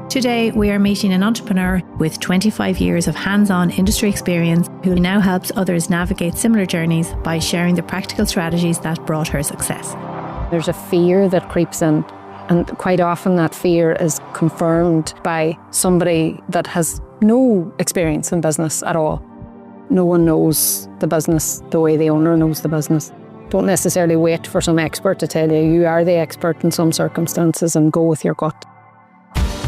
Today, we are meeting an entrepreneur with 25 years of hands-on industry experience who now helps others navigate similar journeys by sharing the practical strategies that brought her success. There's a fear that creeps in, and quite often that fear is confirmed by somebody that has no experience in business at all. No one knows the business the way the owner knows the business. Don't necessarily wait for some expert to tell you. You are the expert in some circumstances, and go with your gut.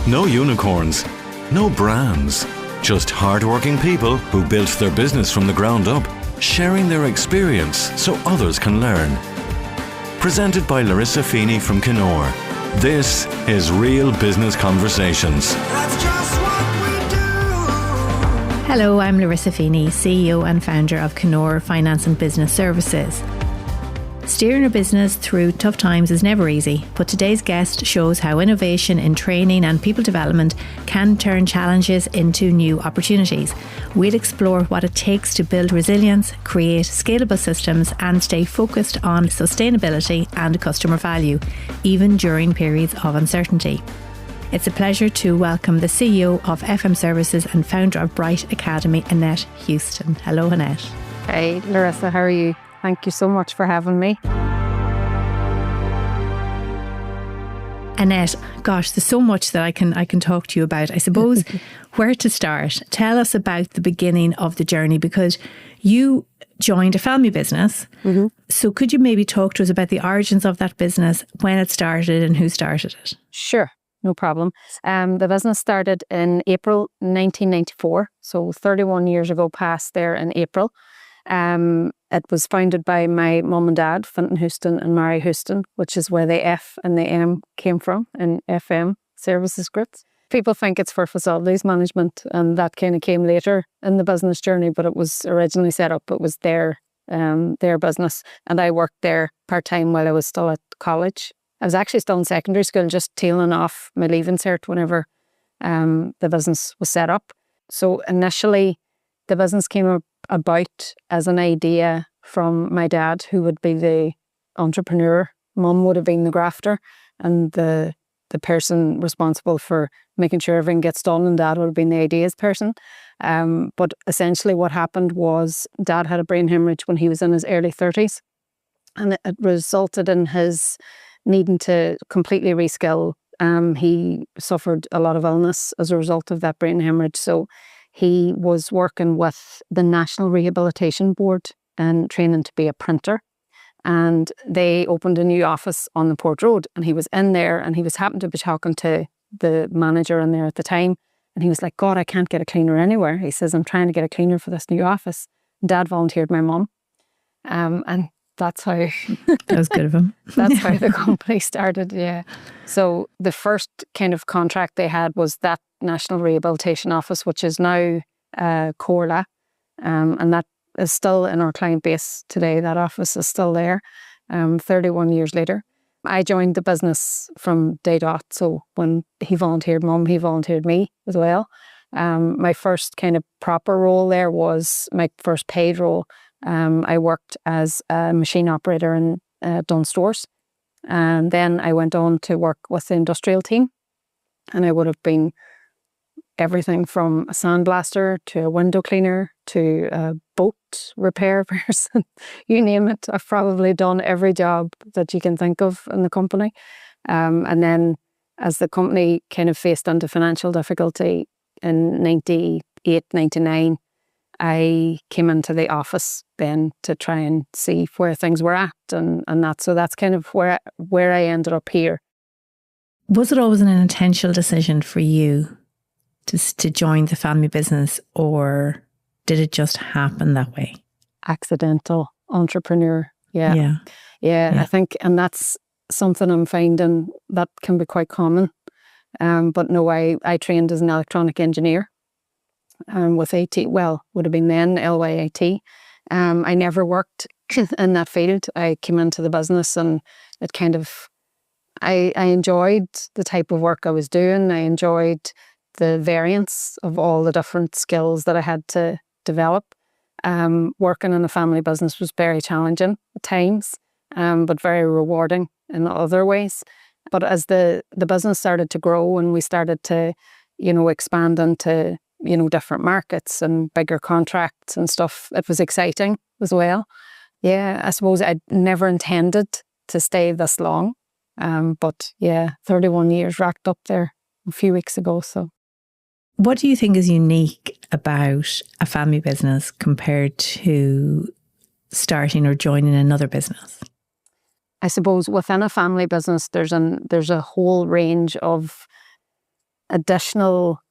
No unicorns, no brands, just hardworking people who built their business from the ground up, sharing their experience so others can learn. Presented by Larissa Feeney from Kenore. This is Real Business Conversations. That's just what we do. Hello, I'm Larissa Feeney, CEO and founder of Kenore Finance and Business Services. Steering a business through tough times is never easy, but today's guest shows how innovation in training and people development can turn challenges into new opportunities. We'll explore what it takes to build resilience, create scalable systems, and stay focused on sustainability and customer value, even during periods of uncertainty. It's a pleasure to welcome the CEO of FM Services and founder of Bright Academy, Annette Houston. Hello, Annette. Hey, Larissa, how are you? Thank you so much for having me. Annette, gosh, there's so much that I can talk to you about. I suppose where to start? Tell us about the beginning of the journey, because you joined a family business. Mm-hmm. So could you maybe talk to us about the origins of that business, when it started and who started it? Sure, no problem. The business started in April 1994, so 31 years ago past there in April. It was founded by my mum and dad, Fintan Houston and Mary Houston, which is where the F and the M came from in FM Services groups. People think it's for facilities management, and that kind of came later in the business journey, but it was originally set up. It was their business, and I worked there part-time while I was still at college. I was actually still in secondary school, just tailing off my leaving cert whenever the business was set up. So initially, the business came about as an idea from my dad, who would be the entrepreneur. Mum would have been the grafter and the person responsible for making sure everything gets done, and Dad would have been the ideas person. But essentially what happened was Dad had a brain hemorrhage when he was in his early 30s, and it resulted in his needing to completely reskill. He suffered a lot of illness as a result of that brain hemorrhage. So he was working with the National Rehabilitation Board and training to be a printer. And they opened a new office on the Port Road, and he was in there, and he was happened to be talking to the manager in there at the time. And he was like, God, I can't get a cleaner anywhere. He says, I'm trying to get a cleaner for this new office. Dad volunteered my mum. And that's how... That was good of him. That's how the company started, yeah. So the first kind of contract they had was that National Rehabilitation Office, which is now Corla, and that is still in our client base today. That office is still there, 31 years later. I joined the business from day dot, so when he volunteered Mum, he volunteered me as well. My first kind of proper role there was my first paid role. I worked as a machine operator in Dunn Stores, and then I went on to work with the industrial team, and I would have been everything from a sandblaster to a window cleaner to a boat repair person. You name it. I've probably done every job that you can think of in the company. And then as the company kind of faced into financial difficulty in 98, 99, I came into the office then to try and see where things were at and that. So that's kind of where I ended up here. Was it always an intentional decision for you to join the family business, or did it just happen that way? Accidental entrepreneur. Yeah. I think, and that's something I'm finding that can be quite common. But no, I trained as an electronic engineer with AT, well, would have been then LYIT. I never worked in that field. I came into the business, and it kind of, I enjoyed the type of work I was doing. I enjoyed the variance of all the different skills that I had to develop. Working in a family business was very challenging at times, but very rewarding in other ways. But as the business started to grow and we started to, expand into, different markets and bigger contracts and stuff, it was exciting as well. Yeah, I suppose I never intended to stay this long. But yeah, 31 years racked up there a few weeks ago. So, what do you think is unique about a family business compared to starting or joining another business? I suppose within a family business, there's a whole range of additional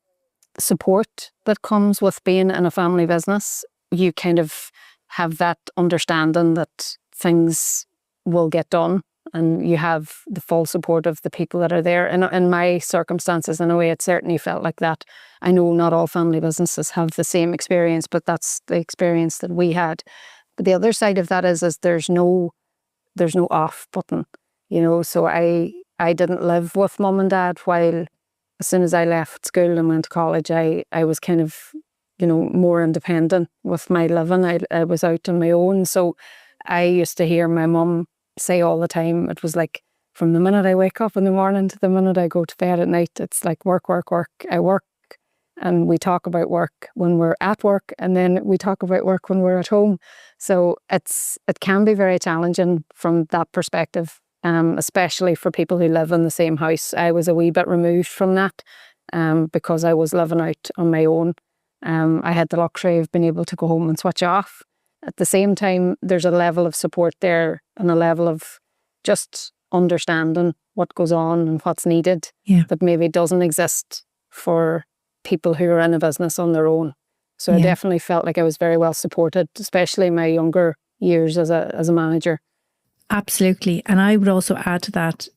support that comes with being in a family business. You kind of have that understanding that things will get done, and you have the full support of the people that are there. And in my circumstances, in a way, it certainly felt like that. I know not all family businesses have the same experience, but that's the experience that we had. But the other side of that is there's no off button, so I didn't live with mum and dad while, as soon as I left school and went to college, I was kind of, more independent with my living. I was out on my own. So I used to hear my mum say all the time, it was like, from the minute I wake up in the morning to the minute I go to bed at night, it's like work, work, work. I work, and we talk about work when we're at work, and then we talk about work when we're at home. So it can be very challenging from that perspective, especially for people who live in the same house. I was a wee bit removed from that because I was living out on my own. I had the luxury of being able to go home and switch off. At the same time, there's a level of support there and a level of just understanding what goes on and what's needed that maybe doesn't exist for people who are in a business on their own. So I definitely felt like I was very well supported, especially in my younger years as a manager. Absolutely. And I would also add to that,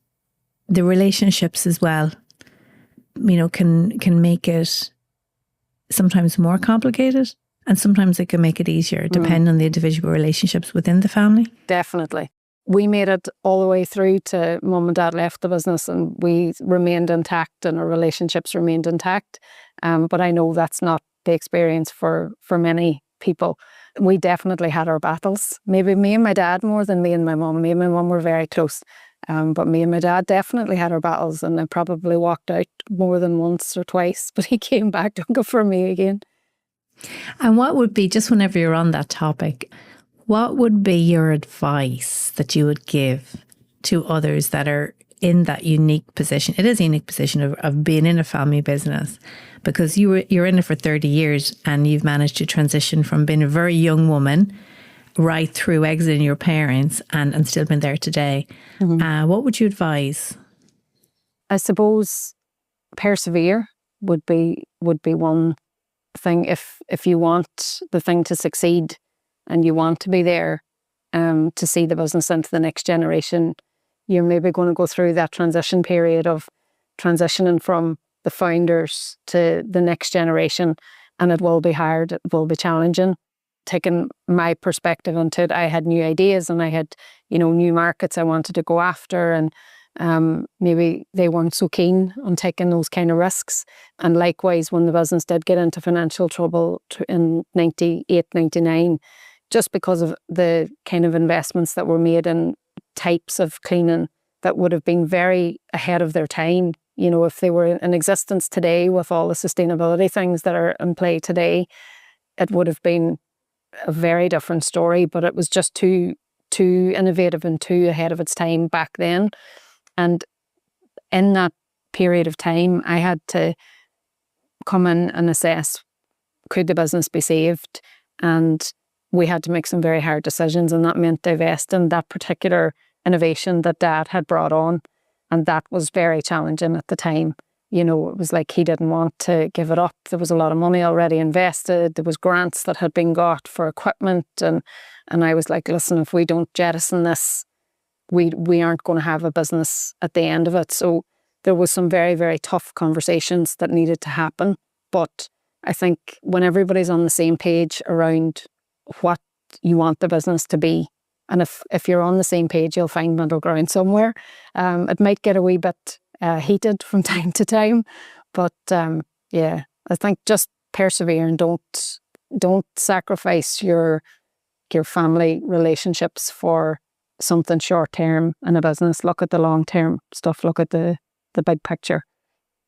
the relationships as well, can make it sometimes more complicated, and sometimes it can make it easier, depending on the individual relationships within the family. Definitely. We made it all the way through to mum and dad left the business, and we remained intact and our relationships remained intact. But I know that's not the experience for many people. We definitely had our battles. Maybe me and my dad more than me and my mum. Me and my mum were very close. But me and my dad definitely had our battles, and I probably walked out more than once or twice, but he came back to go for me again. And what would be, just whenever you're on that topic, what would be your advice that you would give to others that are in that unique position? It is a unique position of being in a family business, because you're in it for 30 years and you've managed to transition from being a very young woman right through exiting your parents and still been there today. What would you advise? I suppose persevere would be one thing. If you want the thing to succeed and you want to be there to see the business into the next generation, you're maybe going to go through that transition period of transitioning from the founders to the next generation, and it will be hard, it will be challenging. Taking my perspective onto it, I had new ideas and I had, new markets I wanted to go after, and maybe they weren't so keen on taking those kind of risks. And likewise, when the business did get into financial trouble in 98, 99, just because of the kind of investments that were made in types of cleaning that would have been very ahead of their time. If they were in existence today with all the sustainability things that are in play today, it would have been a very different story. But it was just too innovative and too ahead of its time back then. And in that period of time, I had to come in and assess, could the business be saved? And we had to make some very hard decisions, and that meant divesting that particular innovation that Dad had brought on. And that was very challenging at the time. It was like he didn't want to give it up. There was a lot of money already invested. There was grants that had been got for equipment. And I was like, listen, if we don't jettison this, we aren't going to have a business at the end of it. So there was some very, very tough conversations that needed to happen. But I think when everybody's on the same page around what you want the business to be, and if you're on the same page, you'll find middle ground somewhere. It might get a wee bit heated from time to time, but I think just persevere and don't sacrifice your family relationships for something short term in a business. Look at the long term stuff. Look at the big picture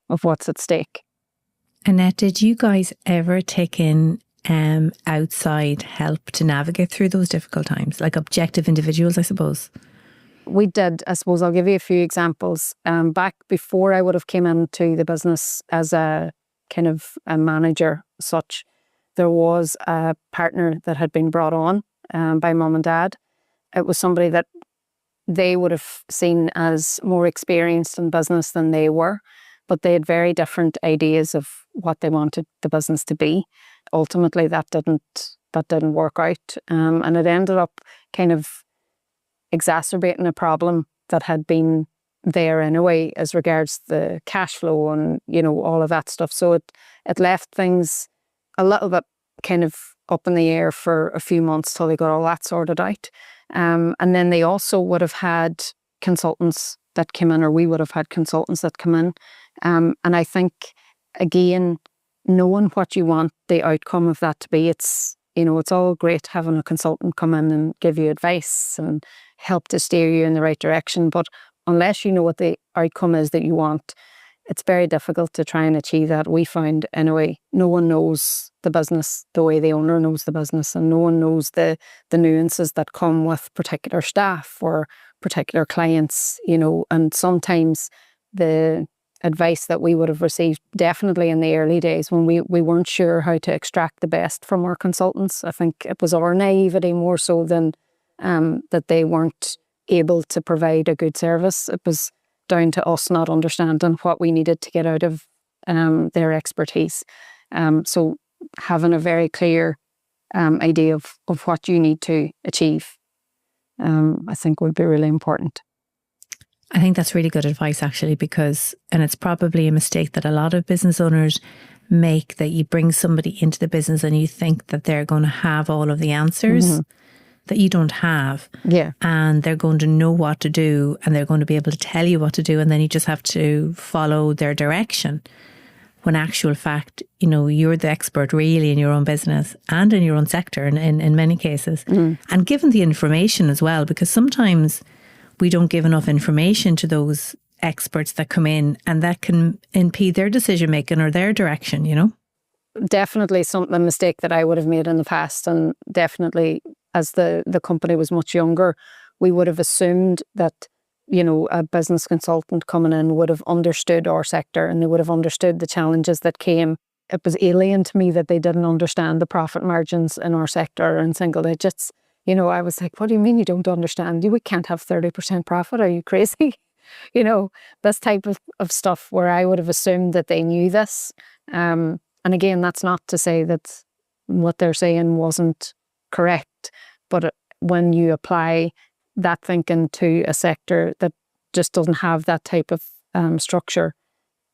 of what's at stake. Annette, did you guys ever take in outside help to navigate through those difficult times, like objective individuals, I suppose? We did. I suppose I'll give you a few examples. Back before I would have came into the business as a kind of a manager such, there was a partner that had been brought on by mum and dad. It was somebody that they would have seen as more experienced in business than they were, but they had very different ideas of what they wanted the business to be. Ultimately, that didn't work out, and it ended up kind of exacerbating a problem that had been there anyway as regards the cash flow and, you know, all of that stuff. So it left things a little bit kind of up in the air for a few months till they got all that sorted out. And then they also would have had consultants that came in, or we would have had consultants that come in. And I think, again, knowing what you want the outcome of that to be, it's all great having a consultant come in and give you advice and help to steer you in the right direction. But unless you know what the outcome is that you want, it's very difficult to try and achieve that. We found, anyway, no one knows the business the way the owner knows the business, and no one knows the nuances that come with particular staff or particular clients, you know. And sometimes the advice that we would have received, definitely in the early days when we weren't sure how to extract the best from our consultants, I think it was our naivety more so than that they weren't able to provide a good service. It was down to us not understanding what we needed to get out of their expertise. So having a very clear idea of what you need to achieve, I think would be really important. I think that's really good advice, actually, because, and it's probably a mistake that a lot of business owners make, that you bring somebody into the business and you think that they're going to have all of the answers that you don't have. Yeah. And they're going to know what to do and they're going to be able to tell you what to do, and then you just have to follow their direction. When actual fact, you know, you're the expert really in your own business and in your own sector in many cases. And given the information as well, because sometimes we don't give enough information to those experts that come in, and that can impede their decision making or their direction, you know? Definitely a mistake that I would have made in the past, and definitely as the company was much younger, we would have assumed that, you know, a business consultant coming in would have understood our sector and they would have understood the challenges that came. It was alien to me that they didn't understand the profit margins in our sector in single digits. You know, I was like, what do you mean you don't understand? We can't have 30% profit. Are you crazy? You know, this type of stuff where I would have assumed that they knew this. And again, that's not to say that what they're saying wasn't correct. But when you apply that thinking to a sector that just doesn't have that type of structure,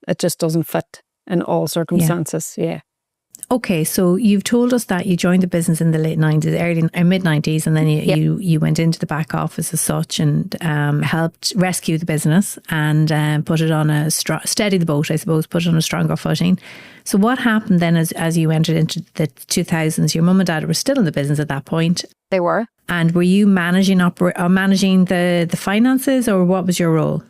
it just doesn't fit in all circumstances. Yeah. Okay, so you've told us that you joined the business in the late 90s, mid 90s, and then you went into the back office as such and helped rescue the business and put it on steady the boat, I suppose, put it on a stronger footing. So what happened then as you entered into the 2000s? Your mum and dad were still in the business at that point. They were. And were you managing the finances, or what was your role?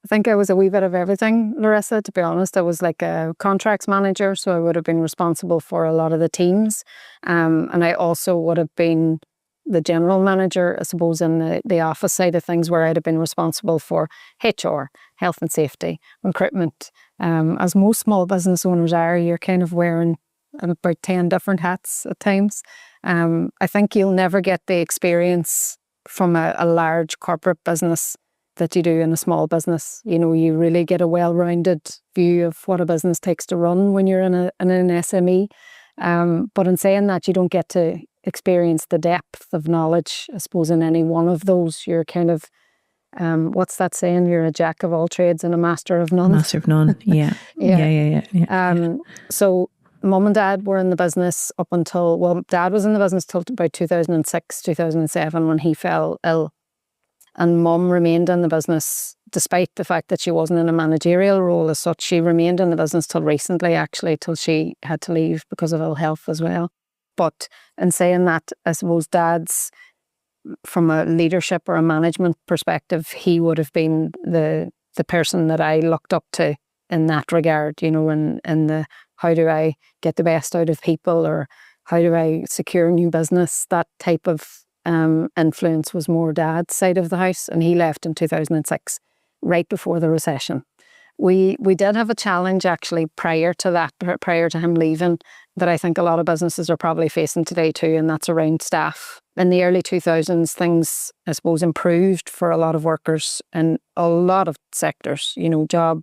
I think I was a wee bit of everything, Larissa, to be honest. I was like a contracts manager, so I would have been responsible for a lot of the teams. And I also would have been the general manager, I suppose, in the office side of things, where I'd have been responsible for HR, health and safety, recruitment. As most small business owners are, you're kind of wearing about 10 different hats at times. I think you'll never get the experience from a large corporate business that you do in a small business. You know, you really get a well-rounded view of what a business takes to run when you're in an SME. But in saying that, you don't get to experience the depth of knowledge, I suppose, in any one of those. You're kind of, what's that saying? You're a jack of all trades and a master of none. Master of none, yeah. Yeah. So mum and dad were in the business up until, well, dad was in the business till about 2006, 2007 when he fell ill. And mum remained in the business despite the fact that she wasn't in a managerial role as such. She remained in the business till recently, actually, till she had to leave because of ill health as well. But in saying that, I suppose dad's from a leadership or a management perspective, he would have been the person that I looked up to in that regard, you know, and the how do I get the best out of people, or how do I secure new business? That type of influence was more Dad's side of the house, and he left in 2006, right before the recession. We did have a challenge actually prior to that, prior to him leaving, that I think a lot of businesses are probably facing today too, and that's around staff. In the early 2000s, things, I suppose, improved for a lot of workers in a lot of sectors, you know, job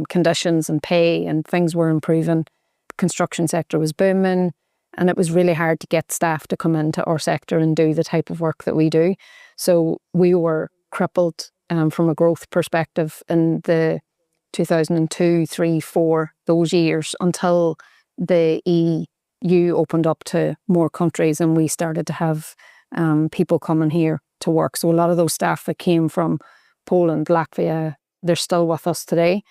conditions and pay, and things were improving. The construction sector was booming, and it was really hard to get staff to come into our sector and do the type of work that we do. So we were crippled from a growth perspective in the 2002, 3, 4, those years, until the EU opened up to more countries and we started to have people coming here to work. So a lot of those staff that came from Poland, Latvia, they're still with us today.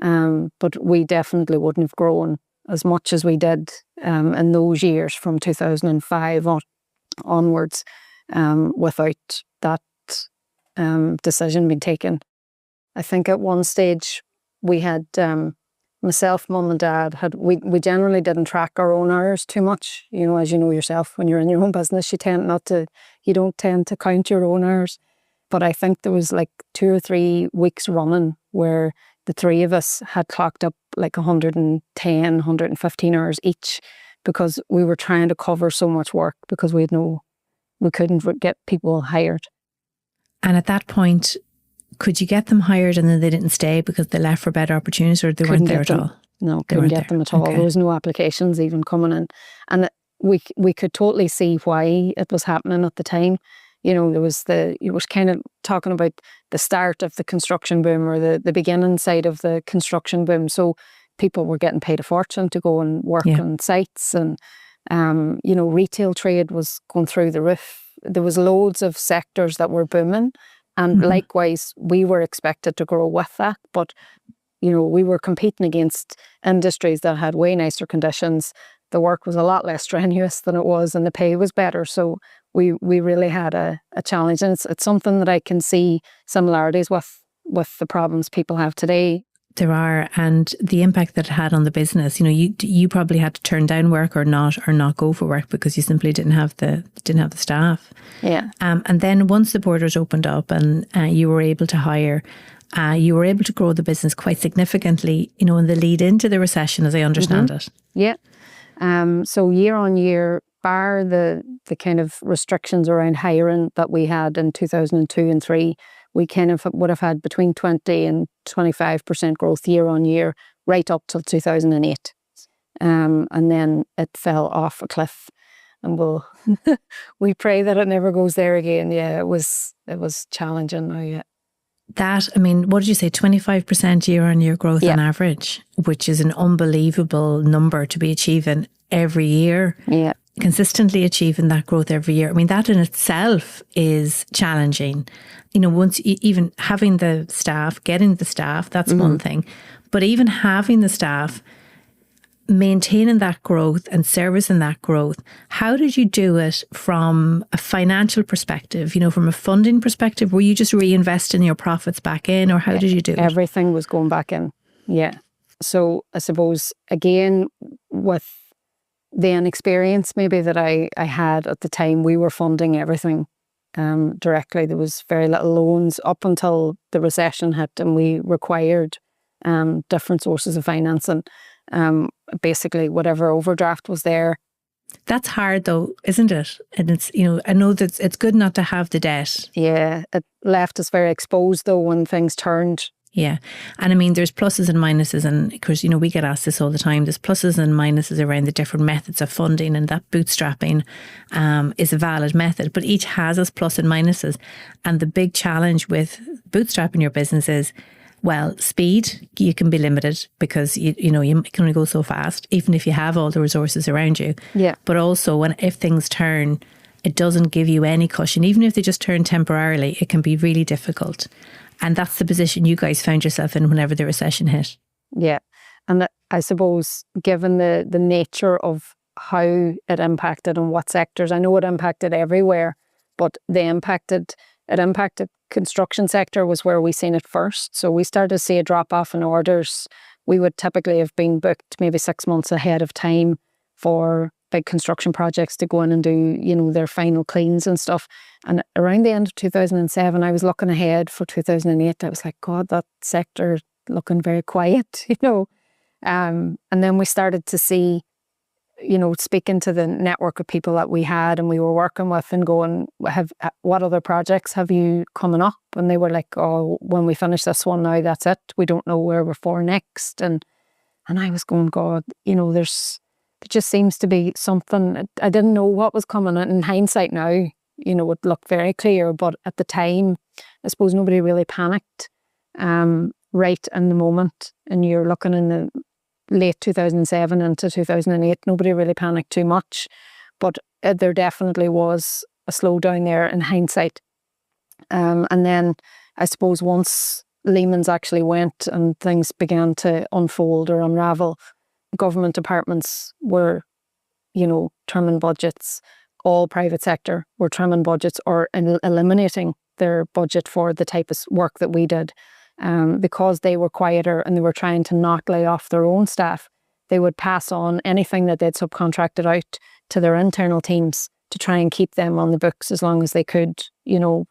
But we definitely wouldn't have grown as much as we did in those years from 2005 onwards without that decision being taken. I think at one stage we had myself, Mum and Dad, we generally didn't track our own hours too much. You know, as you know yourself, when you're in your own business, you don't tend to count your own hours. But I think there was like 2 or 3 weeks running where the three of us had clocked up like 110, 115 hours each, because we were trying to cover so much work because we couldn't get people hired. And at that point, could you get them hired and then they didn't stay because they left for better opportunities, or they weren't there at all? No, couldn't get them at all. Okay. There was no applications even coming in. And we could totally see why it was happening at the time. You know, you was kind of talking about the start of the construction boom, or the beginning side of the construction boom. So people were getting paid a fortune to go and work on sites, and you know, retail trade was going through the roof. There was loads of sectors that were booming, and likewise we were expected to grow with that. But you know, we were competing against industries that had way nicer conditions. The work was a lot less strenuous than it was, and the pay was better. So we really had a challenge, and it's something that I can see similarities with the problems people have today. There are, and the impact that it had on the business. You know, you probably had to turn down work or not go for work because you simply didn't have the staff. Yeah. And then once the borders opened up and you were able to hire, you were able to grow the business quite significantly. You know, in the lead into the recession, as I understand it. Yeah. So year on year, bar the kind of restrictions around hiring that we had in 2002 and 3, we kind of would have had between 20 and 25% growth year on year, right up till 2008. And then it fell off a cliff, and we pray that it never goes there again. Yeah, it was challenging now, yeah. That, I mean, what did you say, 25% year on year growth on average, which is an unbelievable number to be achieving every year. Yeah. Consistently achieving that growth every year. I mean, that in itself is challenging. You know, once even having the staff, getting the staff, that's one thing. But even having the staff, maintaining that growth and servicing that growth, how did you do it from a financial perspective? You know, from a funding perspective, were you just reinvesting your profits back in, or how did you do it? Everything was going back in. Yeah. So I suppose, again, with the inexperience maybe that I had at the time, we were funding everything directly. There was very little loans up until the recession hit, and we required different sources of financing. Basically, whatever overdraft was there. That's hard though, isn't it? And it's, you know, I know that it's good not to have the debt. Yeah, it left us very exposed though when things turned. Yeah. And I mean, there's pluses and minuses, and because, you know, we get asked this all the time. There's pluses and minuses around the different methods of funding, and that bootstrapping is a valid method, but each has its plus and minuses. And the big challenge with bootstrapping your business is, well, speed, you can be limited because you know you can only go so fast, even if you have all the resources around you. Yeah. But also if things turn, it doesn't give you any cushion. Even if they just turn temporarily, it can be really difficult. And that's the position you guys found yourself in whenever the recession hit. Yeah. And I suppose given the nature of how it impacted and what sectors, I know it impacted everywhere, but it impacted construction sector was where we seen it first. So we started to see a drop off in orders. We would typically have been booked maybe 6 months ahead of time for big construction projects to go in and do, their final cleans and stuff. And around the end of 2007, I was looking ahead for 2008. I was like, God, that sector looking very quiet, And then we started to see, speaking to the network of people that we had and we were working with and going, what other projects have you coming up? And they were like, oh, when we finish this one now, that's it. We don't know where we're for next. And I was going, God, there just seems to be something. I didn't know what was coming. In hindsight now, it looked very clear. But at the time, I suppose nobody really panicked right in the moment. And you're looking in the late 2007 into 2008, nobody really panicked too much. But there definitely was a slowdown there in hindsight. And then I suppose once Lehman's actually went and things began to unfold or unravel, government departments were, trimming budgets. All private sector were trimming budgets or eliminating their budget for the type of work that we did. Because they were quieter and they were trying to not lay off their own staff, they would pass on anything that they'd subcontracted out to their internal teams to try and keep them on the books as long as they could,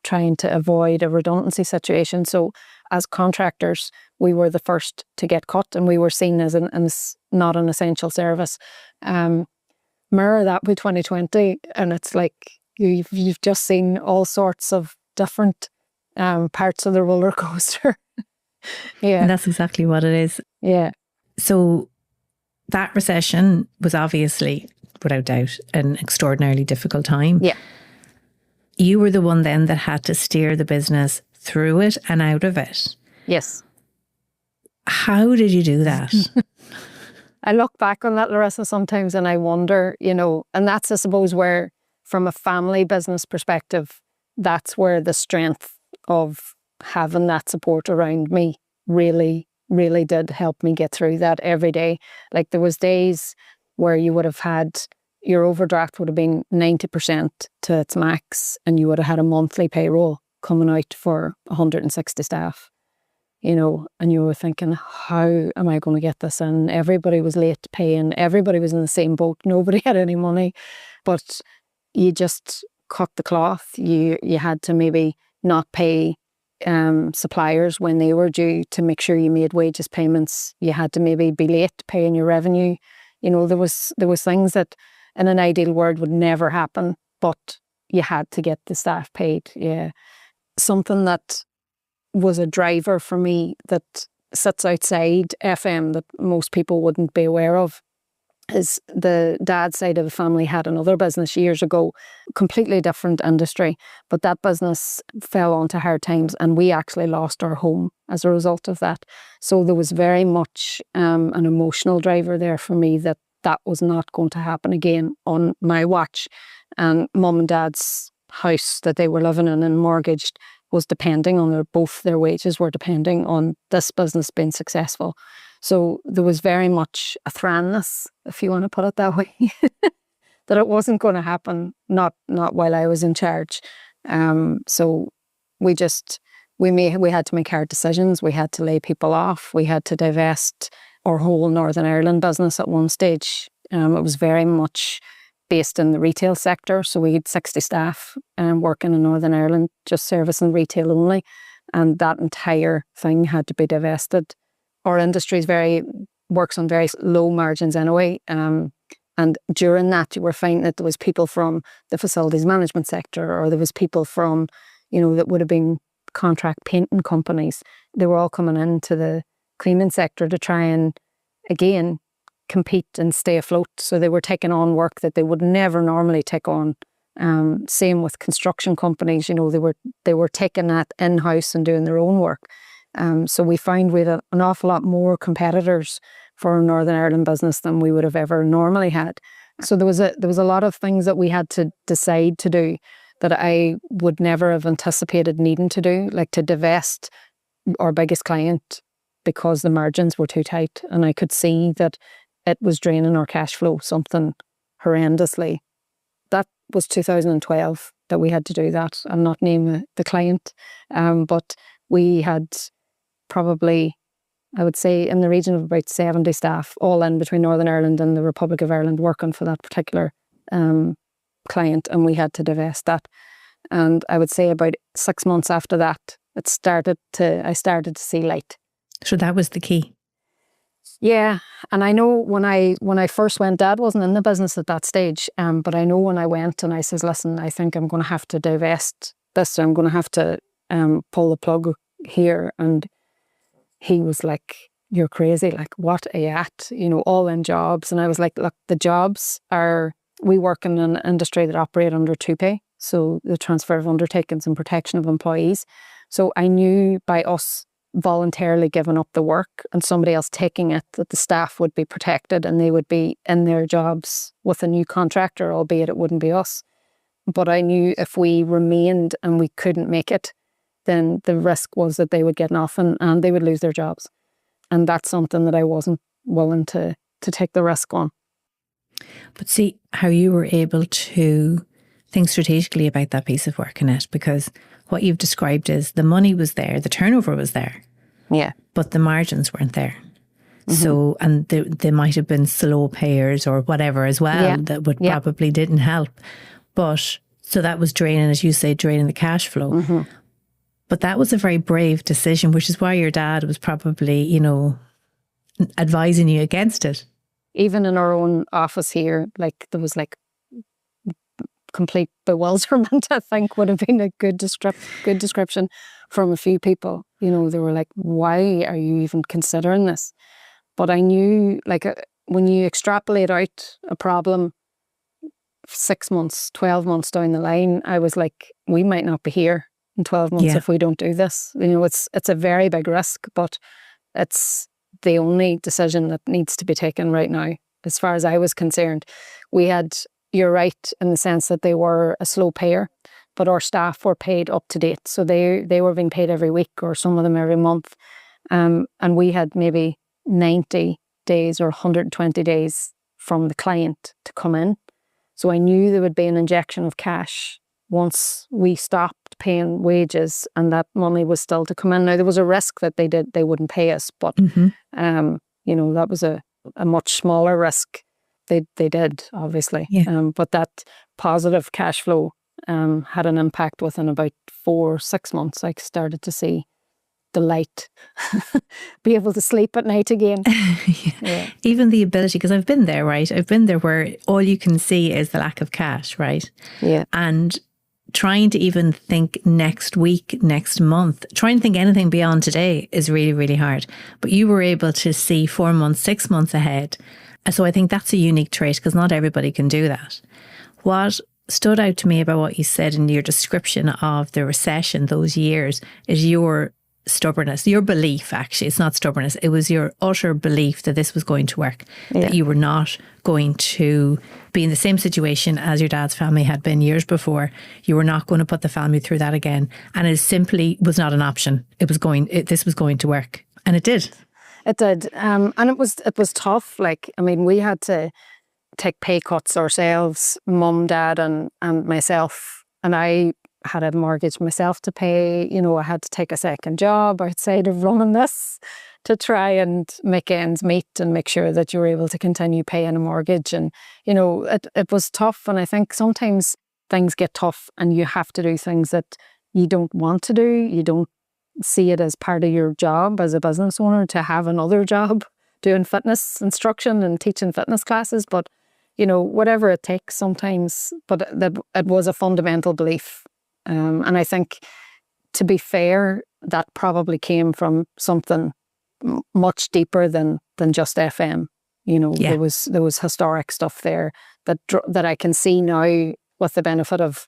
trying to avoid a redundancy situation. So as contractors, we were the first to get cut and we were seen as not an essential service. Mirror that with 2020 and it's like you've just seen all sorts of different parts of the roller coaster. Yeah. And that's exactly what it is. Yeah. So that recession was obviously, without doubt, an extraordinarily difficult time. Yeah. You were the one then that had to steer the business through it and out of it. Yes. How did you do that? I look back on that, Larissa, sometimes and I wonder, and that's, I suppose, where from a family business perspective, that's where the strength of having that support around me really, really did help me get through that every day. Like there was days where you would have had, your overdraft would have been 90% to its max and you would have had a monthly payroll coming out for 160 staff, and you were thinking, how am I going to get this in? Everybody was late paying, everybody was in the same boat, nobody had any money, but you just cut the cloth. You had to maybe not pay suppliers when they were due to make sure you made wages payments. You had to maybe be late paying your revenue. There was things that in an ideal world would never happen, but you had to get the staff paid. Yeah. Something that was a driver for me that sits outside FM that most people wouldn't be aware of is the dad side of the family had another business years ago, completely different industry, but that business fell onto hard times and we actually lost our home as a result of that. So there was very much an emotional driver there for me that was not going to happen again on my watch. And mum and dad's house that they were living in and mortgaged was depending on both their wages were depending on this business being successful. So there was very much a thranness, if you want to put it that way, that it wasn't going to happen, not while I was in charge. So we had to make hard decisions. We had to lay people off. We had to divest our whole Northern Ireland business at one stage. It was very much based in the retail sector. So we had 60 staff working in Northern Ireland, just servicing retail only. And that entire thing had to be divested. Our industry works on very low margins anyway. And during that, you were finding that there was people from the facilities management sector, or there was people from, that would have been contract painting companies. They were all coming into the cleaning sector to try and, again, compete and stay afloat. So they were taking on work that they would never normally take on. Same with construction companies, they were taking that in-house and doing their own work. So we found we had an awful lot more competitors for Northern Ireland business than we would have ever normally had. So there was a lot of things that we had to decide to do that I would never have anticipated needing to do, like to divest our biggest client because the margins were too tight. And I could see that it was draining our cash flow, something horrendously. That was 2012. that we had to do that. I'll not name the client, but we had probably, I would say, in the region of about 70 staff, all in between Northern Ireland and the Republic of Ireland, working for that particular client, and we had to divest that. And I would say about 6 months after that, I started to see light. So that was the key. Yeah, and I know when I first went, Dad wasn't in the business at that stage, but I know when I went and I says, listen, I think I'm going to have to divest this, I'm going to have to pull the plug here. And he was like, you're crazy, like, what are you at? You know, all in jobs. And I was like, look, the jobs are, we work in an industry that operate under 2P, so the transfer of undertakings and protection of employees. So I knew by us voluntarily giving up the work and somebody else taking it, that the staff would be protected and they would be in their jobs with a new contractor, albeit it wouldn't be us. But I knew if we remained and we couldn't make it, then the risk was that they would get nothing and they would lose their jobs. And that's something that I wasn't willing to take the risk on. But see how you were able to think strategically about that piece of work, Annette, because what you've described is the money was there, the turnover was there. Yeah. But the margins weren't there. Mm-hmm. So, and they might have been slow payers or whatever as well, that would probably didn't help. But so that was draining, as you say, draining the cash flow. Mm-hmm. But that was a very brave decision, which is why your dad was probably, you know, advising you against it. Even in our own office here, like there was like complete bewilderment, I think would have been a good description from a few people. You know, they were like, why are you even considering this? But I knew, like, when you extrapolate out a problem 6 months, 12 months down the line, I was like, we might not be here in 12 months if we don't do this. You know, it's a very big risk, but it's the only decision that needs to be taken right now. As far as I was concerned, we had, you're right in the sense that they were a slow payer, but our staff were paid up to date. So they were being paid every week, or some of them every month. And we had maybe 90 days or 120 days from the client to come in. So I knew there would be an injection of cash once we stopped paying wages and that money was still to come in. Now, there was a risk that they wouldn't pay us, but you know, that was a much smaller risk. They did, obviously. Yeah. But that positive cash flow had an impact within about 4-6 months. I started to see the light, be able to sleep at night again. Yeah. Even the ability, because I've been there, right? I've been there where all you can see is the lack of cash, right? Yeah. And trying to even think next week, next month, trying to think anything beyond today is really, really hard. But you were able to see 4 months, 6 months ahead. So I think that's a unique trait, because not everybody can do that. What stood out to me about what you said in your description of the recession, those years, is your stubbornness, your belief. Actually, it's not stubbornness, it was your utter belief that this was going to work, that you were not going to be in the same situation as your dad's family had been years before. You were not going to put the family through that again, and it simply was not an option. This was going to work, and it did. It did, and it was tough. Like, I mean, we had to take pay cuts ourselves, mum, dad, and myself, and I had a mortgage myself to pay. You know, I had to take a second job outside of running this to try and make ends meet and make sure that you were able to continue paying a mortgage. And, you know, it was tough. And I think sometimes things get tough and you have to do things that you don't want to do. You don't see it as part of your job as a business owner to have another job doing fitness instruction and teaching fitness classes. But, you know, whatever it takes sometimes, but it was a fundamental belief. And I think, to be fair, that probably came from something much deeper than just FM. You know, there was historic stuff there that I can see now with the benefit of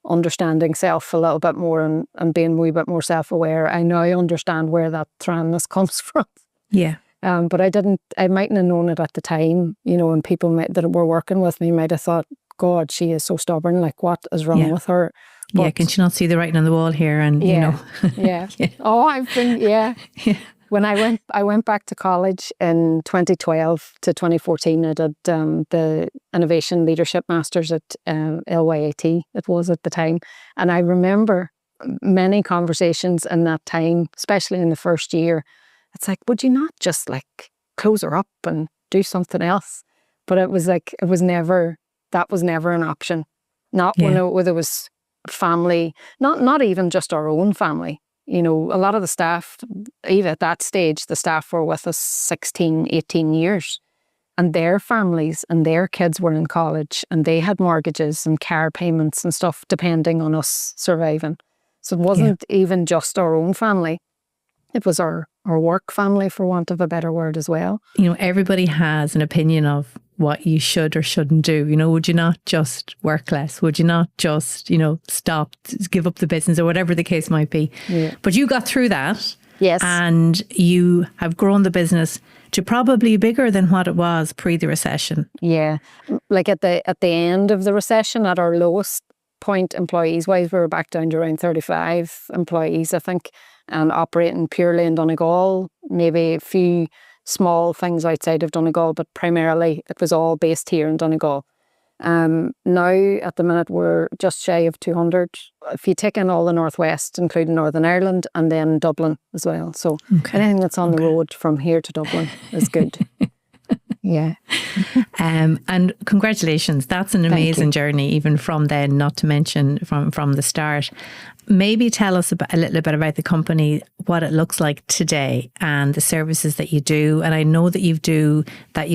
understanding self a little bit more and being a wee bit more self-aware. I now understand where that tranness comes from. Yeah. But I mightn't have known it at the time, you know, and people that were working with me might have thought, God, she is so stubborn, like what is wrong with her? But, can she not see the writing on the wall here? And, you know. Oh, I've been, when I went back to college in 2012 to 2014, I did the Innovation Leadership Masters at LYAT, it was at the time. And I remember many conversations in that time, especially in the first year. It's like, would you not just like close her up and do something else? But it was like, that was never an option. Not when there was family, not even just our own family. You know, a lot of the staff, even at that stage, the staff were with us 16, 18 years. And their families and their kids were in college and they had mortgages and car payments and stuff depending on us surviving. So it wasn't even just our own family. It was our work family, for want of a better word, as well. You know, everybody has an opinion of what you should or shouldn't do. You know, would you not just work less? Would you not just, you know, stop, give up the business or whatever the case might be? Yeah. But you got through that. Yes. And you have grown the business to probably bigger than what it was pre the recession. Yeah. Like at the end of the recession, at our lowest point employees wise, we were back down to around 35 employees, I think, and operating purely in Donegal, maybe a few small things outside of Donegal, but primarily it was all based here in Donegal. Now, at the minute, we're just shy of 200. If you take in all the Northwest, including Northern Ireland, and then Dublin as well. So anything that's on the road from here to Dublin is good. Yeah. And congratulations. That's an amazing journey, even from then, not to mention from the start. Maybe tell us a little bit about the company, what it looks like today and the services that you do. And I know that you've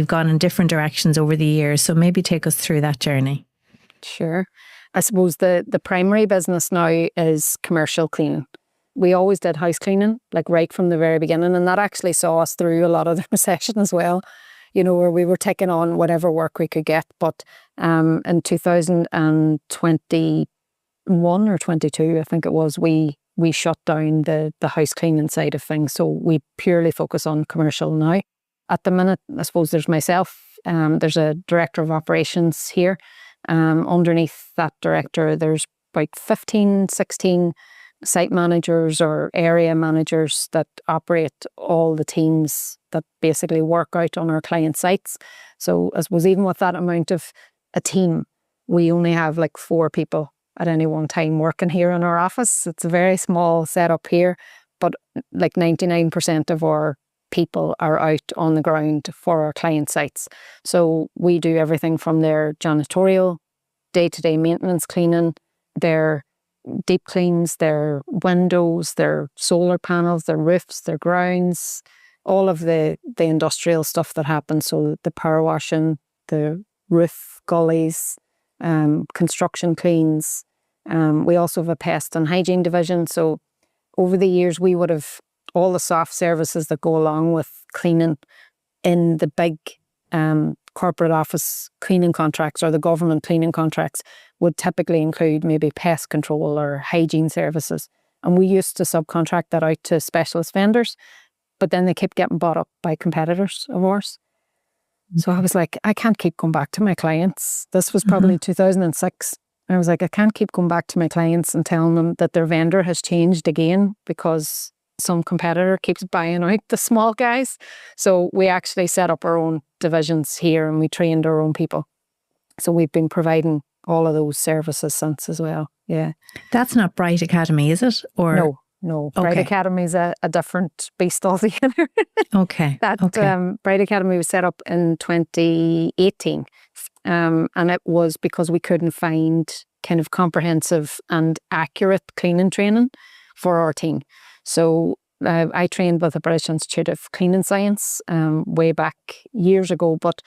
gone in different directions over the years. So maybe take us through that journey. Sure. I suppose the primary business now is commercial cleaning. We always did house cleaning, like right from the very beginning. And that actually saw us through a lot of the recession as well, you know, where we were taking on whatever work we could get. But in 2021 or 22, I think it was, we shut down the house cleaning side of things. So we purely focus on commercial now. At the minute, I suppose there's myself, there's a director of operations here. Underneath that director, there's about 15, 16 site managers or area managers that operate all the teams that basically work out on our client sites. So I suppose even with that amount of a team, we only have like 4 people at any one time working here in our office. It's a very small setup here, but like 99% of our people are out on the ground for our client sites. So we do everything from their janitorial, day-to-day maintenance cleaning, their deep cleans, their windows, their solar panels, their roofs, their grounds, all of the industrial stuff that happens. So the power washing, the roof gullies, construction cleans. We also have a pest and hygiene division. So over the years, we would have all the soft services that go along with cleaning in the big corporate office cleaning contracts or the government cleaning contracts would typically include maybe pest control or hygiene services. And we used to subcontract that out to specialist vendors, but then they kept getting bought up by competitors of ours. So I was like, I can't keep going back to my clients. This was probably 2006. I was like, I can't keep going back to my clients and telling them that their vendor has changed again because some competitor keeps buying out the small guys. So we actually set up our own divisions here and we trained our own people. So we've been providing all of those services since as well. Yeah. That's not Bright Academy, is it? Or No. Bright Academy is a different beast altogether. Okay. Bright Academy was set up in 2018. And it was because we couldn't find kind of comprehensive and accurate cleaning training for our team. So I trained with the British Institute of Cleaning Science way back years ago, but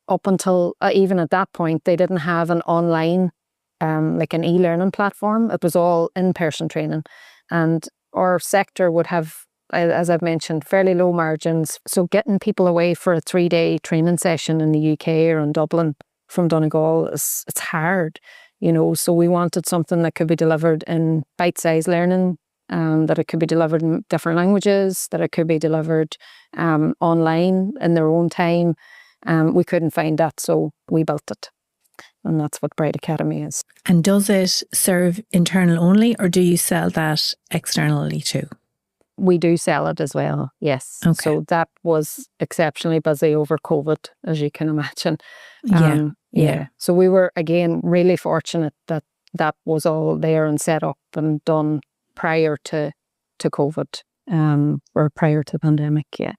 up until even at that point, they didn't have an online, like an e-learning platform. It was all in-person training. And our sector would have, as I've mentioned, fairly low margins. So getting people away for a 3-day training session in the UK or in Dublin from Donegal, it's hard, you know. So we wanted something that could be delivered in bite-sized learning, that it could be delivered in different languages, that it could be delivered online in their own time. We couldn't find that, so we built it. And that's what Bright Academy is. And does it serve internal only, or do you sell that externally too? We do sell it as well, yes. Okay. So that was exceptionally busy over COVID, as you can imagine. Yeah. So we were, again, really fortunate that that was all there and set up and done prior to COVID, or prior to the pandemic, yeah.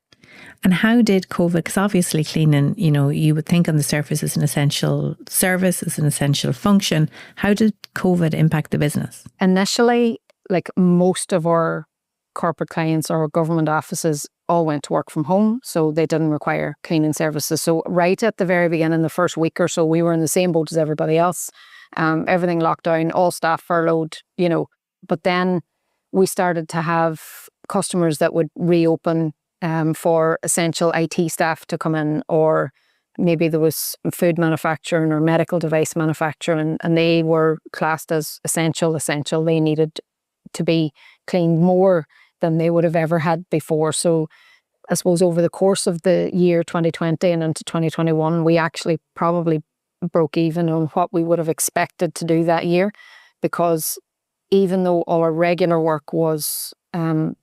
And how did COVID, because obviously cleaning, you would think on the surface is an essential service, is an essential function. How did COVID impact the business? Initially, like most of our corporate clients or government offices all went to work from home, so they didn't require cleaning services. So right at the very beginning, the first week or so, we were in the same boat as everybody else. Everything locked down, all staff furloughed, But then we started to have customers that would reopen for essential IT staff to come in, or maybe there was food manufacturing or medical device manufacturing, and they were classed as essential. They needed to be cleaned more than they would have ever had before. So I suppose over the course of the year 2020 and into 2021, we actually probably broke even on what we would have expected to do that year, because even though our regular work was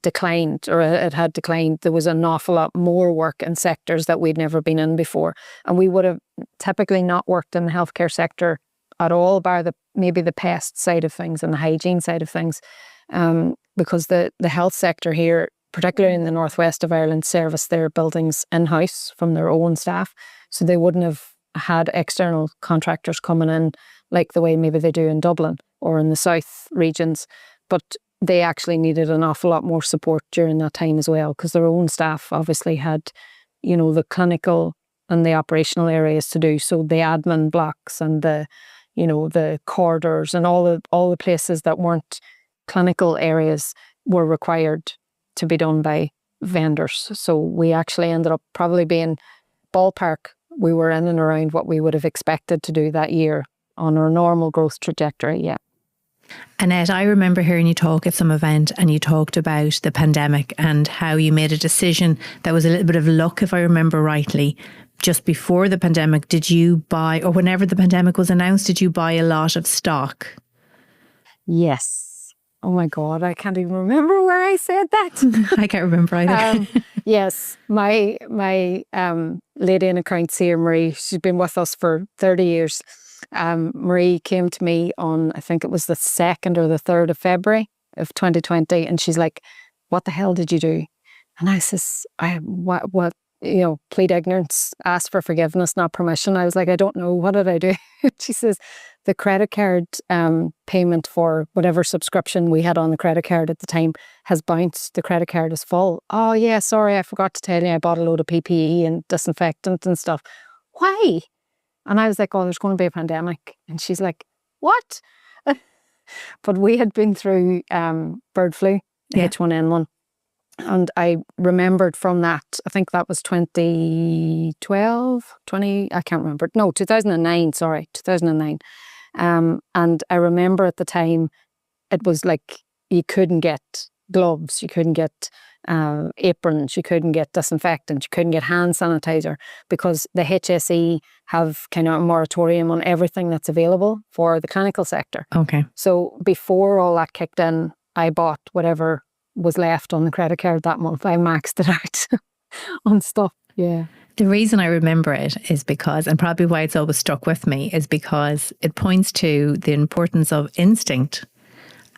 declined, or it had declined, there was an awful lot more work in sectors that we'd never been in before. And we would have typically not worked in the healthcare sector at all, bar maybe the pest side of things and the hygiene side of things. Because the health sector here, particularly in the northwest of Ireland, service their buildings in-house from their own staff. So they wouldn't have had external contractors coming in like the way maybe they do in Dublin or in the south regions. But they actually needed an awful lot more support during that time as well, because their own staff obviously had, the clinical and the operational areas to do. So the admin blocks and the corridors and all the places that weren't clinical areas were required to be done by vendors. So we actually ended up probably being ballpark. We were in and around what we would have expected to do that year on our normal growth trajectory, yeah. Annette, I remember hearing you talk at some event, and you talked about the pandemic and how you made a decision that was a little bit of luck, if I remember rightly. Just before the pandemic, did you buy, or whenever the pandemic was announced, did you buy a lot of stock? Yes. Oh my God, I can't even remember where I said that. I can't remember either. Yes, my lady in accounts here, Marie, she's been with us for 30 years. Marie came to me on, I think it was the 2nd or the 3rd of February of 2020, and she's like, "What the hell did you do?" And I says, what, plead ignorance, ask for forgiveness, not permission. I was like, "I don't know, what did I do?" She says, "The credit card payment for whatever subscription we had on the credit card at the time has bounced. The credit card is full." "Oh yeah, sorry, I forgot to tell you, I bought a load of PPE and disinfectant and stuff." "Why?" And I was like, "Oh, there's going to be a pandemic." And she's like, "What?" But we had been through bird flu, H1N1. And I remembered from that, I think that was 2012, I can't remember. No, 2009, sorry, 2009. And I remember at the time, it was like you couldn't get gloves, you couldn't get aprons, you couldn't get disinfectant, you couldn't get hand sanitizer, because the HSE have kind of a moratorium on everything that's available for the clinical sector. Okay. So before all that kicked in, I bought whatever was left on the credit card that month. I maxed it out on stuff. Yeah. The reason I remember it is because, and probably why it's always stuck with me, is because it points to the importance of instinct.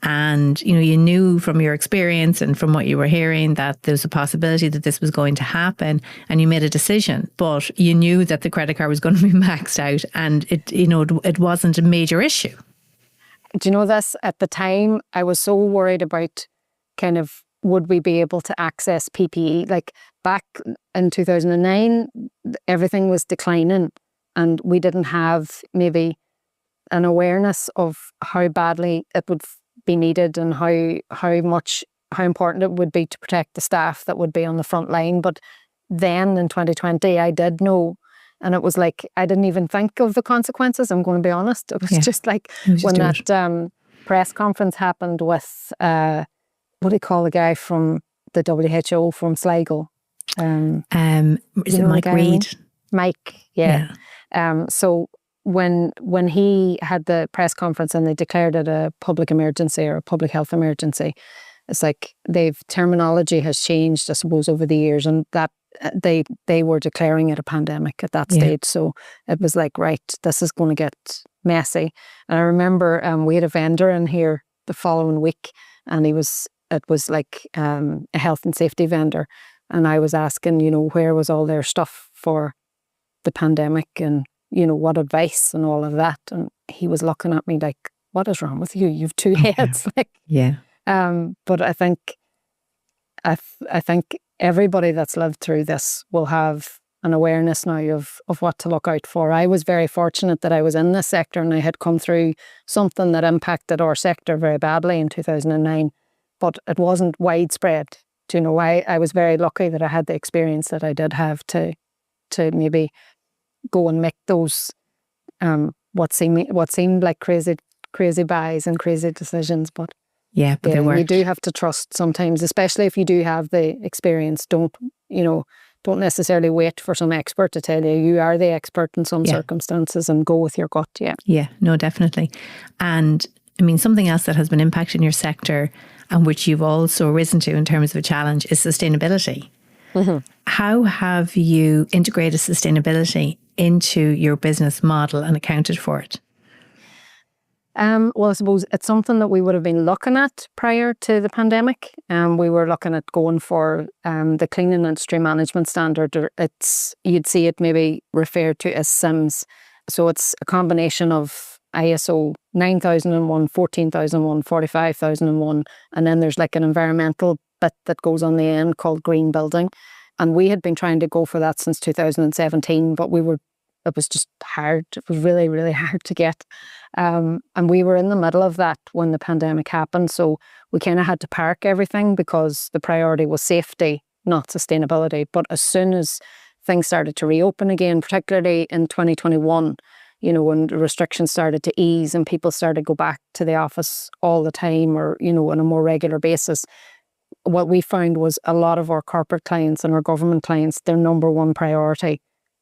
And, you knew from your experience and from what you were hearing that there's a possibility that this was going to happen, and you made a decision, but you knew that the credit card was going to be maxed out, and it wasn't a major issue. Do you know this? At the time, I was so worried about kind of, would we be able to access PPE? Like back in 2009, everything was declining, and we didn't have maybe an awareness of how badly it would be needed and how important it would be to protect the staff that would be on the front line. But then in 2020, I did know, and it was like, I didn't even think of the consequences, I'm going to be honest. It was just like when that press conference happened with, what do you call the guy from the WHO from Sligo? Is it Mike Reid? Mike, yeah. So when he had the press conference and they declared it a public emergency or a public health emergency, it's like terminology has changed, I suppose, over the years, and that they were declaring it a pandemic at that stage. So it was like, right, this is going to get messy. And I remember we had a vendor in here the following week, and it was like a health and safety vendor, and I was asking, where was all their stuff for the pandemic, and what advice and all of that, and he was looking at me like, what is wrong with you? You've two heads. But I think everybody that's lived through this will have an awareness now of what to look out for. I was very fortunate that I was in this sector, and I had come through something that impacted our sector very badly in 2009, but it wasn't widespread. I was very lucky that I had the experience that I did have to maybe go and make those what seemed like crazy buys and crazy decisions, but they worked. You do have to trust sometimes, especially if you do have the experience. Don't necessarily wait for some expert to tell you. You are the expert in some circumstances, and go with your gut. Yeah, no, definitely. And I mean, something else that has been impacting your sector, and which you've also risen to in terms of a challenge, is sustainability. Mm-hmm. How have you integrated sustainability into your business model and accounted for it? Well, I suppose it's something that we would have been looking at prior to the pandemic. We were looking at going for the Cleaning Industry Management Standard. You'd see it maybe referred to as SIMS. So it's a combination of ISO 9001, 14001, 45001, and then there's like an environmental bit that goes on the end called green building. And we had been trying to go for that since 2017, but it was just hard. It was really, really hard to get. And we were in the middle of that when the pandemic happened. So we kind of had to park everything because the priority was safety, not sustainability. But as soon as things started to reopen again, particularly in 2021, when the restrictions started to ease and people started to go back to the office all the time, or, on a more regular basis, what we found was a lot of our corporate clients and our government clients, their number one priority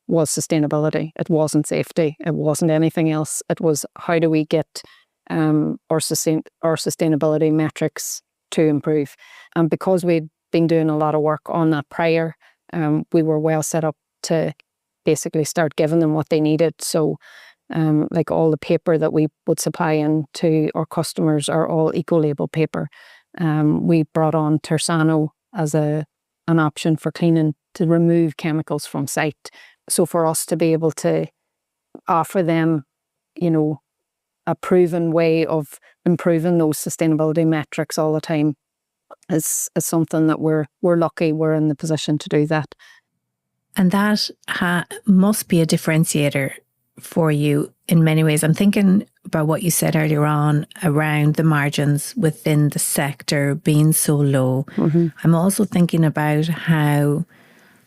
was sustainability. It wasn't safety. It wasn't anything else. It was, how do we get our sustainability metrics to improve? And because we'd been doing a lot of work on that prior, we were well set up to basically start giving them what they needed. So like all the paper that we would supply in to our customers are all eco-label paper. We brought on Tersano as an option for cleaning to remove chemicals from site. So for us to be able to offer them, a proven way of improving those sustainability metrics all the time is something that we're lucky we're in the position to do that. And that must be a differentiator for you in many ways. I'm thinking about what you said earlier on around the margins within the sector being so low. Mm-hmm. I'm also thinking about how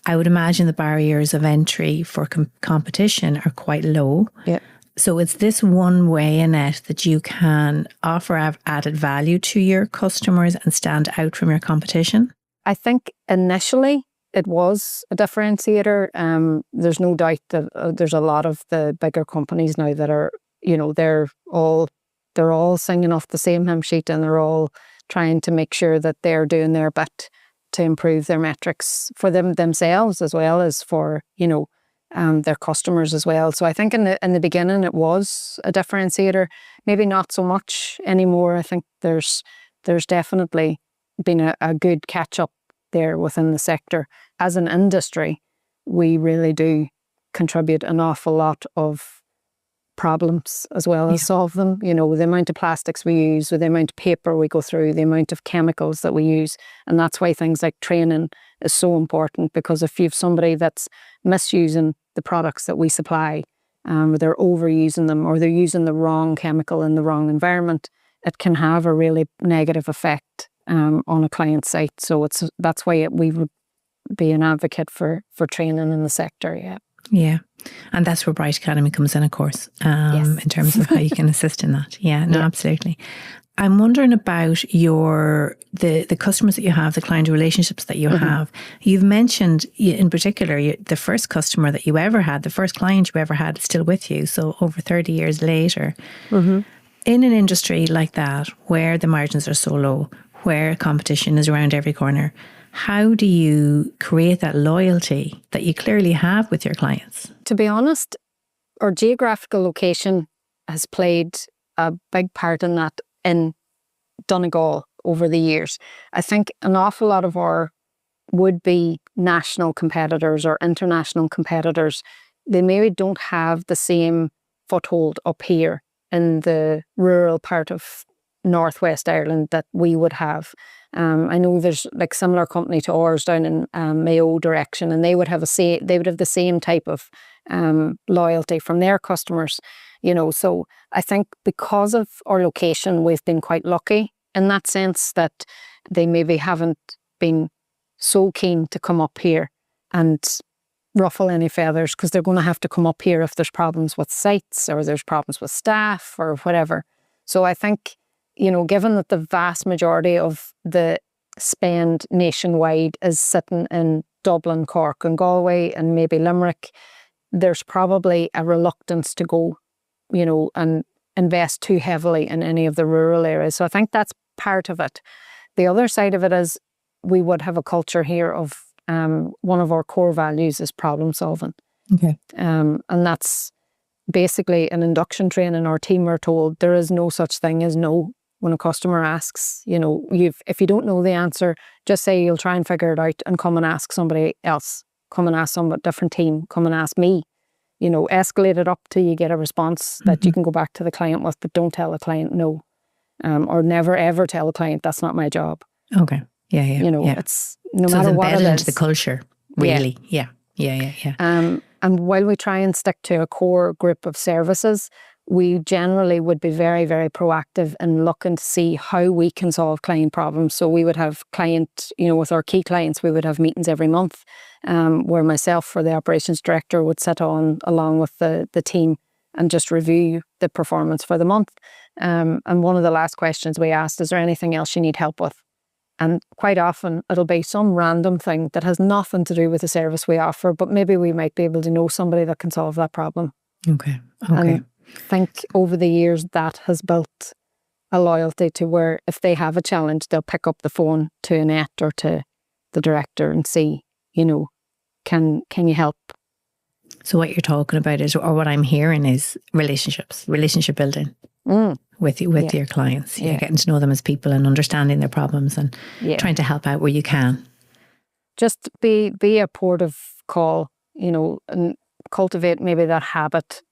I would imagine the barriers of entry for competition are quite low. Yeah. So it's this one way, Annette, that you can offer added value to your customers and stand out from your competition? I think initially it was a differentiator. There's no doubt that there's a lot of the bigger companies now that are, they're all singing off the same hymn sheet, and they're all trying to make sure that they're doing their bit to improve their metrics for themselves as well as for, their customers as well. So I think in the beginning it was a differentiator, maybe not so much anymore. I think there's definitely been a good catch up there within the sector. As an industry, we really do contribute an awful lot of problems as well as solve them. The amount of plastics we use, with the amount of paper we go through, the amount of chemicals that we use. And that's why things like training is so important, because if you have somebody that's misusing the products that we supply, they're overusing them, or they're using the wrong chemical in the wrong environment, it can have a really negative effect on a client site. So that's why we would be an advocate for training in the sector. Yeah. And that's where Bright Academy comes in, of course, in terms of how you can assist in that. Absolutely. I'm wondering about the customers that you have, the client relationships that you have. You've mentioned in particular the first customer that you ever had, the first client you ever had is still with you. So over 30 years later, in an industry like that, where the margins are so low, where competition is around every corner. How do you create that loyalty that you clearly have with your clients? To be honest, our geographical location has played a big part in that in Donegal over the years. I think an awful lot of our would-be national competitors or international competitors, they maybe don't have the same foothold up here in the rural part of Northwest Ireland that we would have. I know there's like similar company to ours down in Mayo direction, and they would have the same type of loyalty from their customers, you know. So I think because of our location, we've been quite lucky in that sense that they maybe haven't been so keen to come up here and ruffle any feathers, because they're going to have to come up here if there's problems with sites or there's problems with staff or whatever. So I think, you know, given that the vast majority of the spend nationwide is sitting in Dublin, Cork and Galway and maybe Limerick, there's probably a reluctance to go, you know, and invest too heavily in any of the rural areas. So I think that's part of it. The other side of it is we would have a culture here of one of our core values is problem solving. Okay. And that's basically an induction training. Our team are told there is no such thing as no. When a customer asks, you know, if you don't know the answer, just say you'll try and figure it out and come and ask somebody else. Come and ask some different team. Come and ask me. You know, escalate it up till you get a response that you can go back to the client with, but don't tell the client no. Or never ever tell the client that's not my job. Okay. Yeah. You know, yeah. It's no So matter it's what it embedded is. into the culture, really. Yeah. And while we try and stick to a core group of services, we generally would be very, very proactive in looking to see how we can solve client problems. So we would have client, you know, with our key clients, we would have meetings every month where myself or the operations director would sit on along with the team and just review the performance for the month. And one of the last questions we asked, is there anything else you need help with? And quite often it'll be some random thing that has nothing to do with the service we offer, but maybe we might be able to know somebody that can solve that problem. Okay. And I think over the years that has built a loyalty to where if they have a challenge, they'll pick up the phone to Annette or to the director and see, you know, can you help? So what you're talking about is, or what I'm hearing is relationship building with your clients. You're getting to know them as people and understanding their problems and trying to help out where you can. Just be a port of call, you know, and cultivate maybe that habit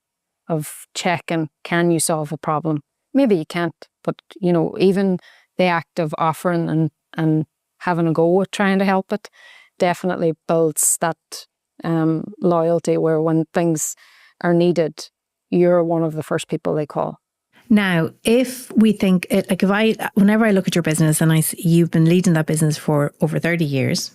of checking, can you solve a problem? Maybe you can't, but, you know, even the act of offering and having a go at trying to help it definitely builds that loyalty where when things are needed, you're one of the first people they call. Now, if we think, whenever I look at your business and you've been leading that business for over 30 years,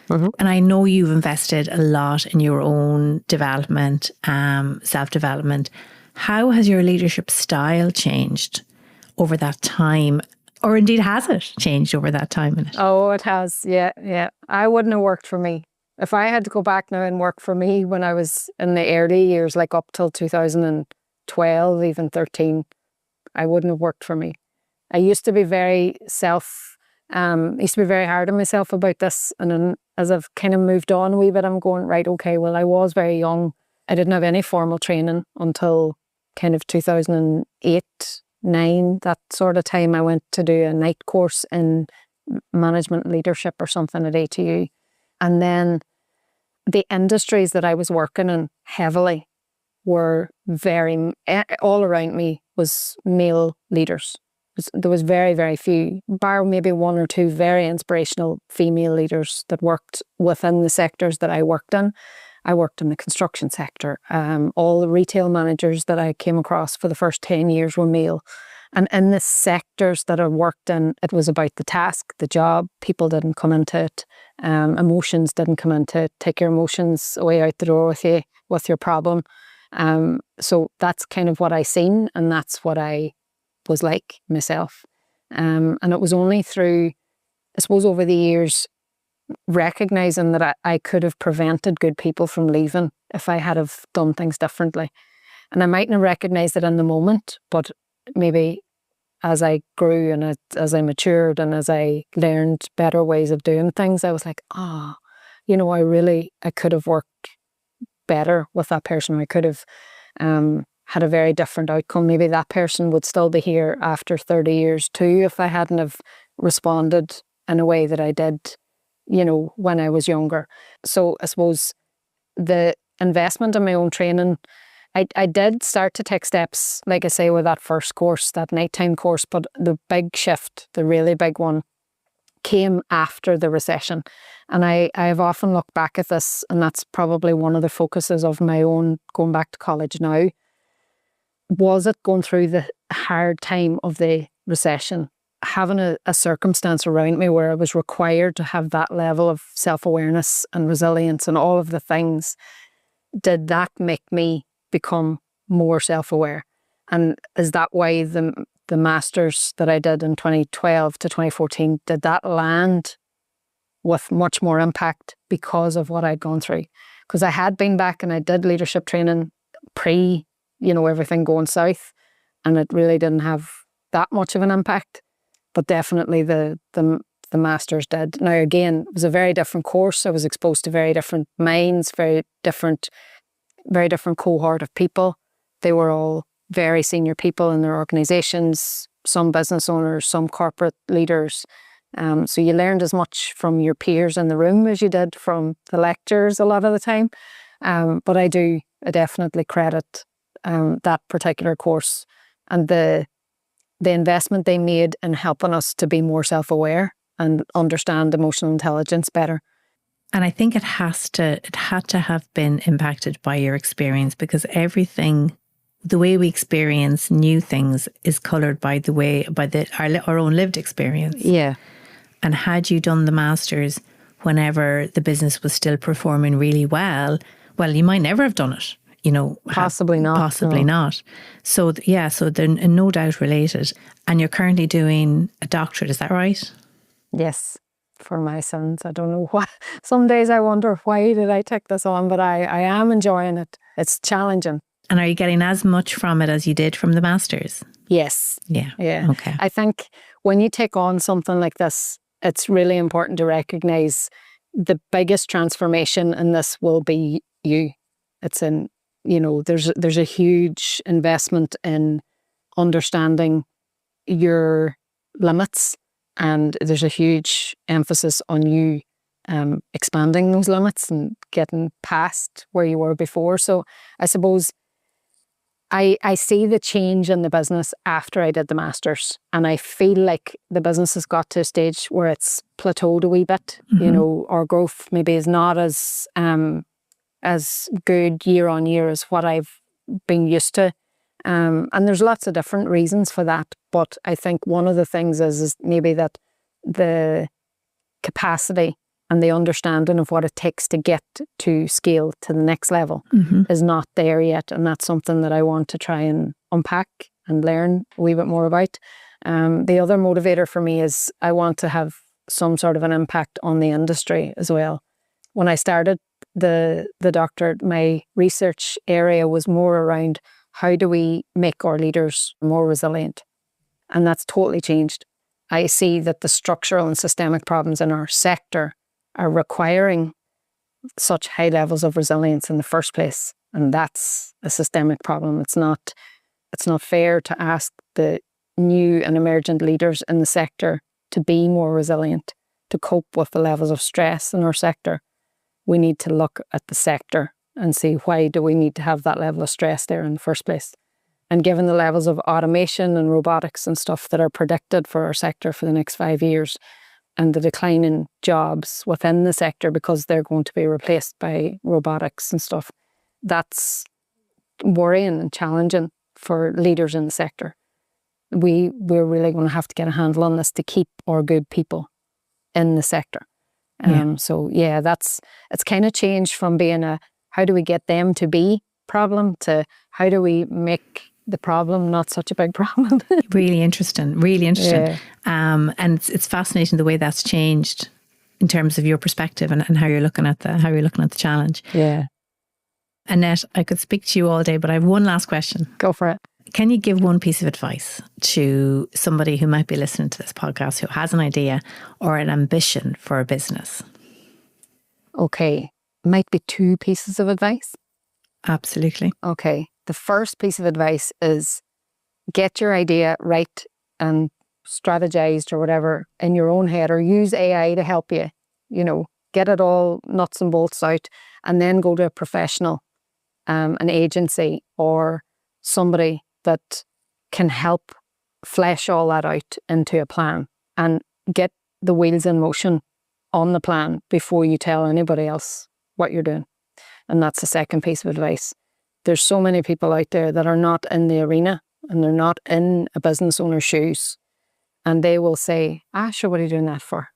and I know you've invested a lot in your own development, self-development. How has your leadership style changed over that time? Or indeed, has it changed over that time? Oh, it has. Yeah. I wouldn't have worked for me. If I had to go back now and work for me when I was in the early years, like up till 2012, even 13, I wouldn't have worked for me. I used to be very used to be very hard on myself about this. And then as I've kind of moved on a wee bit, I'm going, right, okay, well, I was very young. I didn't have any formal training until kind of 2008, 2009, that sort of time. I went to do a night course in management leadership or something at ATU. And then the industries that I was working in heavily were all around me was male leaders. There was very, very few, bar maybe one or two very inspirational female leaders that worked within the sectors that I worked in. I worked in the construction sector. All the retail managers that I came across for the first 10 years were male. And in the sectors that I worked in, it was about the task, the job. People didn't come into it. Emotions didn't come into it. Take your emotions away out the door with you, with your problem. So that's kind of what I seen, and that's what I was like myself. And it was only through, I suppose, over the years, recognising that I could have prevented good people from leaving if I had have done things differently. And I mightn't have recognised it in the moment, but maybe as I grew and as I matured and as I learned better ways of doing things, I was like, I could have worked better with that person. I could have had a very different outcome. Maybe that person would still be here after 30 years too if I hadn't have responded in a way that I did, when I was younger. So I suppose the investment in my own training, I did start to take steps, like I say, with that first course, that nighttime course, but the big shift, the really big one, came after the recession. And I've often looked back at this, and that's probably one of the focuses of my own going back to college now. Was it going through the hard time of the recession, having a circumstance around me where I was required to have that level of self-awareness and resilience and all of the things, did that make me become more self-aware? And is that why the masters that I did in 2012 to 2014, did that land with much more impact because of what I'd gone through? Because I had been back and I did leadership training pre, everything going south, and it really didn't have that much of an impact. But definitely the masters did. Now again, it was a very different course. I was exposed to very different minds, very different cohort of people. They were all very senior people in their organizations, some business owners, some corporate leaders. So you learned as much from your peers in the room as you did from the lectures a lot of the time. But I definitely credit that particular course and the investment they made in helping us to be more self-aware and understand emotional intelligence better. And I think it had to have been impacted by your experience, because the way we experience new things is coloured by our own lived experience. Yeah. And had you done the masters whenever the business was still performing really well, you might never have done it. Possibly not. So they're no doubt related. And you're currently doing a doctorate, is that right? Yes, for my sons. I don't know why. Some days I wonder, why did I take this on? But I am enjoying it. It's challenging. And are you getting as much from it as you did from the masters? Yes. Yeah. Okay. I think when you take on something like this, it's really important to recognise the biggest transformation in this will be you. It's in, there's a huge investment in understanding your limits, and there's a huge emphasis on you expanding those limits and getting past where you were before. So I suppose I see the change in the business after I did the masters, and I feel like the business has got to a stage where it's plateaued a wee bit. Mm-hmm. Our growth maybe is not as good year on year as what I've been used to. And there's lots of different reasons for that. But I think one of the things is maybe that the capacity and the understanding of what it takes to get to scale to the next level is not there yet. And that's something that I want to try and unpack and learn a wee bit more about. The other motivator for me is I want to have some sort of an impact on the industry as well. When I started the doctorate, my research area was more around how do we make our leaders more resilient? And that's totally changed. I see that the structural and systemic problems in our sector are requiring such high levels of resilience in the first place. And that's a systemic problem. It's not fair to ask the new and emergent leaders in the sector to be more resilient, to cope with the levels of stress in our sector. We need to look at the sector and see, why do we need to have that level of stress there in the first place? And given the levels of automation and robotics and stuff that are predicted for our sector for the next 5 years, and the decline in jobs within the sector because they're going to be replaced by robotics and stuff, that's worrying and challenging for leaders in the sector. We're really going to have to get a handle on this to keep our good people in the sector. So it's kind of changed from being a how do we get them to be problem to how do we make the problem not such a big problem. Really interesting. Yeah. And it's fascinating the way that's changed in terms of your perspective and how you're looking at the challenge. Yeah. Annette, I could speak to you all day, but I have one last question. Go for it. can you give one piece of advice to somebody who might be listening to this podcast who has an idea or an ambition for a business? Okay, might be two pieces of advice. Absolutely. Okay, the first piece of advice is get your idea right and strategized or whatever in your own head, or use AI to help you, get it all nuts and bolts out, and then go to a professional, an agency or somebody that can help flesh all that out into a plan and get the wheels in motion on the plan before you tell anybody else what you're doing. And that's the second piece of advice. There's so many people out there that are not in the arena and they're not in a business owner's shoes. And they will say, sure, what are you doing that for?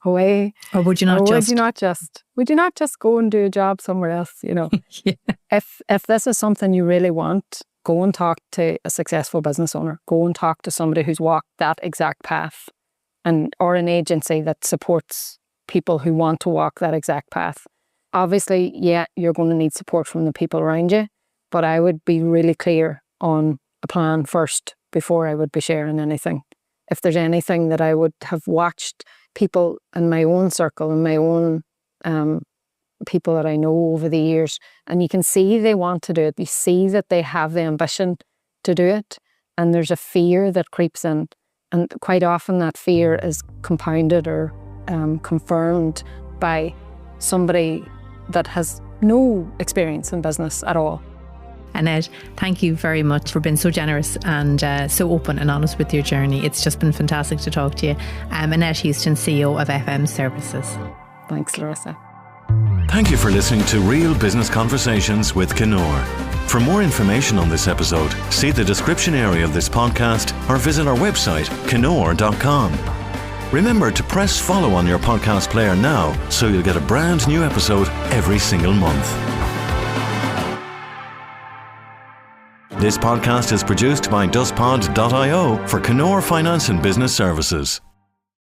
Or would you not just go and do a job somewhere else, Yeah. If this is something you really want, go and talk to a successful business owner. Go and talk to somebody who's walked that exact path, or an agency that supports people who want to walk that exact path. Obviously, you're going to need support from the people around you, but I would be really clear on a plan first before I would be sharing anything. If there's anything that I would have watched people in my own circle and my own people that I know over the years, and you can see they want to do it. You see that they have the ambition to do it, and there's a fear that creeps in. And quite often that fear is compounded or confirmed by somebody that has no experience in business at all. Annette, thank you very much for being so generous and so open and honest with your journey. It's just been fantastic to talk to you. Annette Houston, CEO of FM Services. Thanks, Larissa. Thank you for listening to Real Business Conversations with Kenor. For more information on this episode, see the description area of this podcast or visit our website, kenor.com. Remember to press follow on your podcast player now so you'll get a brand new episode every single month. This podcast is produced by DustPod.io for Kenor Finance and Business Services.